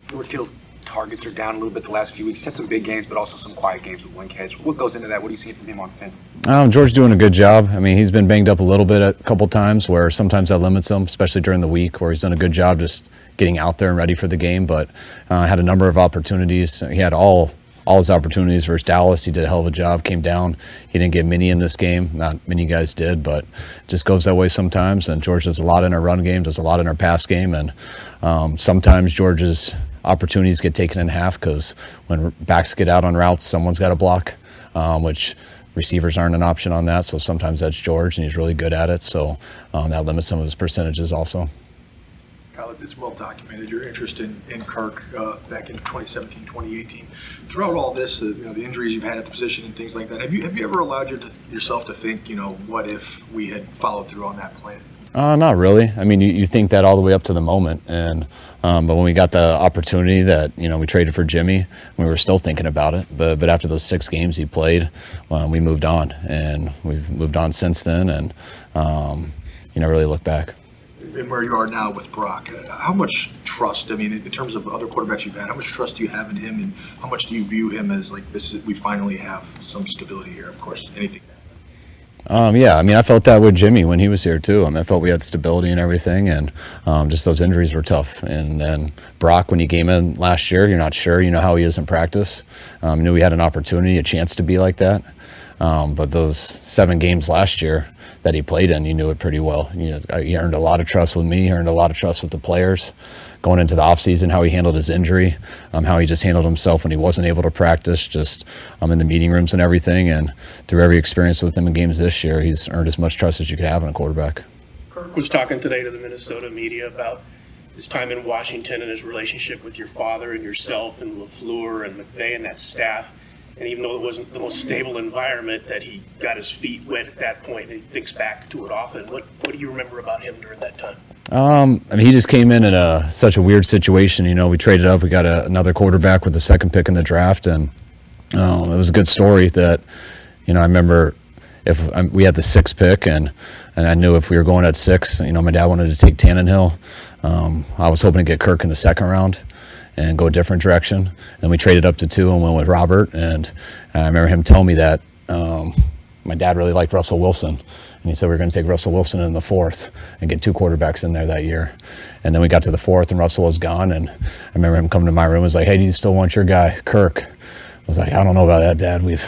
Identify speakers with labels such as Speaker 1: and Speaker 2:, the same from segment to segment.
Speaker 1: George Kittle's targets are down a little bit the last few weeks. He's had some big games, but also some quiet games with Winkhead. What goes into that? What do you see from him on film?
Speaker 2: George doing a good job. I mean, he's been banged up a little bit a couple times where sometimes that limits him, especially during the week where he's done a good job just getting out there and ready for the game, but had a number of opportunities. He had all his opportunities versus Dallas. He did a hell of a job, came down. He didn't get many in this game. Not many guys did, but just goes that way sometimes. And George does a lot in our run game, does a lot in our pass game. And sometimes George's opportunities get taken in half because when backs get out on routes, someone's got to block, which receivers aren't an option on that. So sometimes that's George, and he's really good at it. So that limits some of his percentages also.
Speaker 3: Kyle, it's well documented your interest in Kirk back in 2017, 2018. Throughout all this, the injuries you've had at the position and things like that, have you ever allowed yourself to think, what if we had followed through on that plan?
Speaker 2: Not really. I mean, you think that all the way up to the moment, and but when we got the opportunity that we traded for Jimmy, we were still thinking about it. But after those 6 games he played, we moved on, and we've moved on since then, and really look back.
Speaker 3: And where you are now with Brock, how much trust? I mean, in terms of other quarterbacks you've had, how much trust do you have in him, and how much do you view him as we finally have some stability here? Of course, anything.
Speaker 2: Yeah, I mean, I felt that with Jimmy when he was here too. I felt we had stability and everything, and just those injuries were tough. And then Brock, when he came in last year, you're not sure, how he is in practice. Knew he had an opportunity, a chance to be like that. But those 7 games last year that he played in, you knew it pretty well. He earned a lot of trust with me, earned a lot of trust with the players. Going into the offseason, how he handled his injury, how he just handled himself when he wasn't able to practice, just in the meeting rooms and everything. And through every experience with him in games this year, he's earned as much trust as you could have in a quarterback.
Speaker 4: Kirk was talking today to the Minnesota media about his time in Washington and his relationship with your father and yourself and LaFleur and McVay and that staff. And even though it wasn't the most stable environment, that he got his feet wet at that point, and he thinks back to it often. What do you remember about him during that time?
Speaker 2: He just came in such a weird situation. We traded up. We got another quarterback with the 2nd pick in the draft, and it was a good story that, I remember if we had the 6th pick, and I knew if we were going at 6, my dad wanted to take Tannenhill. I was hoping to get Kirk in the 2nd round and go a different direction. And we traded up to 2 and went with Robert. And I remember him telling me that my dad really liked Russell Wilson. And he said we were going to take Russell Wilson in the 4th and get 2 quarterbacks in there that year. And then we got to the 4th and Russell was gone. And I remember him coming to my room and was like, "Hey, do you still want your guy, Kirk?" I was like, "I don't know about that, Dad. We've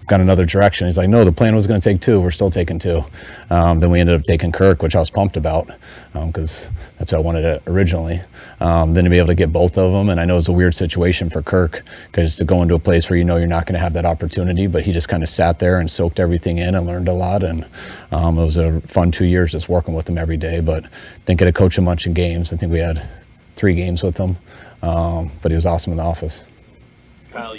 Speaker 2: gone another direction." He's like, "No, the plan was going to take 2. We're still taking 2. Then we ended up taking Kirk, which I was pumped about because that's what I wanted originally. Then to be able to get both of them, and I know it's a weird situation for Kirk because to go into a place where you're not going to have that opportunity, but he just kind of sat there and soaked everything in and learned a lot. And it was a fun 2 years just working with him every day, but didn't get to coach him much in games. I think we had 3 games with him, but he was awesome in the office.
Speaker 5: Kyle,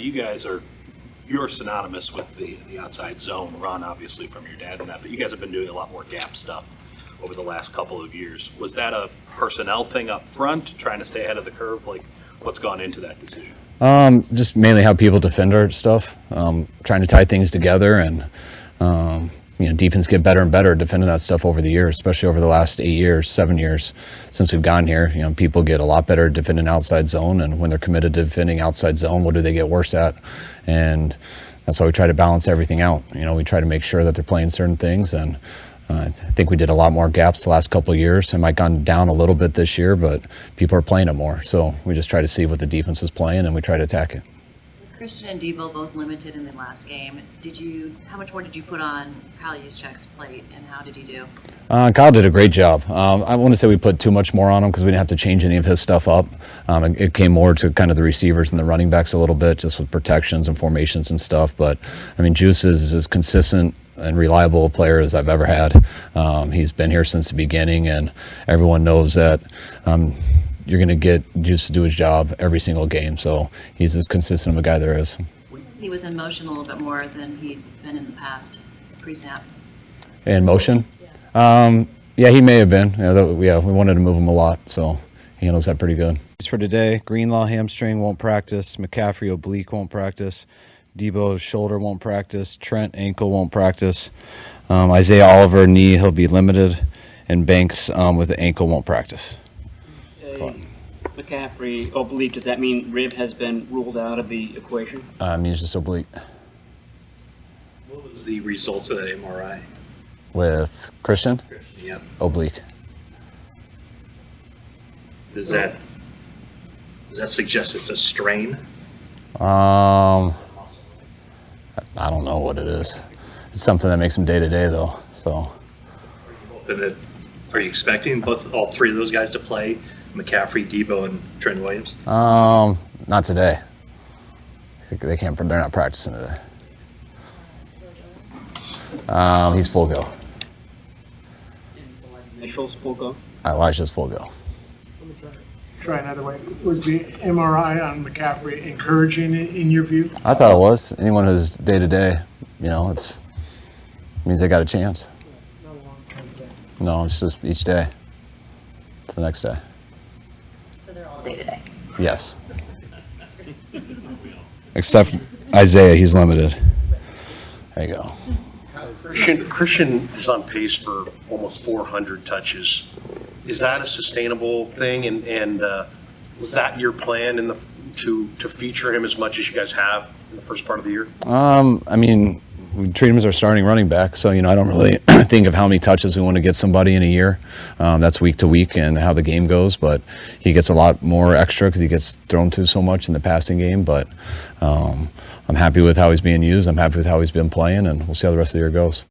Speaker 5: you're synonymous with the outside zone run, obviously, from your dad and that, but you guys have been doing a lot more gap stuff over the last couple of years. Was that a personnel thing up front, trying to stay ahead of the curve? What's gone into that decision?
Speaker 2: Just mainly how people defend our stuff, trying to tie things together, and defense get better and better at defending that stuff over the years, especially over the last 7 years since we've gotten here. People get a lot better at defending outside zone, and when they're committed to defending outside zone, what do they get worse at? And that's why we try to balance everything out. We try to make sure that they're playing certain things, and I think we did a lot more gaps the last couple of years. It might have gone down a little bit this year, but people are playing it more. So we just try to see what the defense is playing, and we try to attack it.
Speaker 6: Christian and Debo both limited in the last game. How much more did you put on Kyle Juszczyk's plate, and how did he do?
Speaker 2: Kyle did a great job. I want to say we put too much more on him because we didn't have to change any of his stuff up. It came more to kind of the receivers and the running backs a little bit, just with protections and formations and stuff. But, Juice is as consistent and reliable a player as I've ever had. He's been here since the beginning, and everyone knows that you're going to get Juice to do his job every single game. So he's as consistent of a guy there is.
Speaker 6: He was in motion a little bit more than he'd been in the past, pre-snap.
Speaker 2: In motion? Yeah, he may have been. We wanted to move him a lot, so he handles that pretty good. For today, Greenlaw hamstring won't practice. McCaffrey oblique won't practice. Debo's shoulder won't practice. Trent ankle won't practice. Isaiah Oliver knee, he'll be limited. And Banks with the ankle won't practice.
Speaker 7: McCaffrey oblique, does that mean rib has been ruled out of the equation?
Speaker 2: He's just oblique.
Speaker 5: What was the results of that MRI?
Speaker 2: With Christian,
Speaker 5: Yep.
Speaker 2: oblique.
Speaker 5: Does that suggest it's a strain?
Speaker 2: I don't know what it is. It's something that makes him day to day though. So
Speaker 5: Are you expecting all three of those guys to play? McCaffrey, Debo, and Trent Williams?
Speaker 2: not today. I think they can't. They're not practicing today. He's full go.
Speaker 7: Initials, full go?
Speaker 2: Elijah's full go.
Speaker 8: Try another way. Was the MRI on McCaffrey encouraging in your view?
Speaker 2: I thought it was. Anyone who's day to day, it means they got a chance.
Speaker 8: No long-term thing.
Speaker 2: No, it's just each day. It's the next day.
Speaker 6: So they're all day-to-day.
Speaker 2: Yes. Except Isaiah, he's limited. There you go.
Speaker 9: Christian is on pace for almost 400 touches. Is that a sustainable thing? And was that your plan to feature him as much as you guys have in the first part of the year?
Speaker 2: We treat him as our starting running back, so I don't really think of how many touches we want to get somebody in a year. That's week to week and how the game goes, but he gets a lot more extra because he gets thrown to so much in the passing game. But I'm happy with how he's being used. I'm happy with how he's been playing, and we'll see how the rest of the year goes.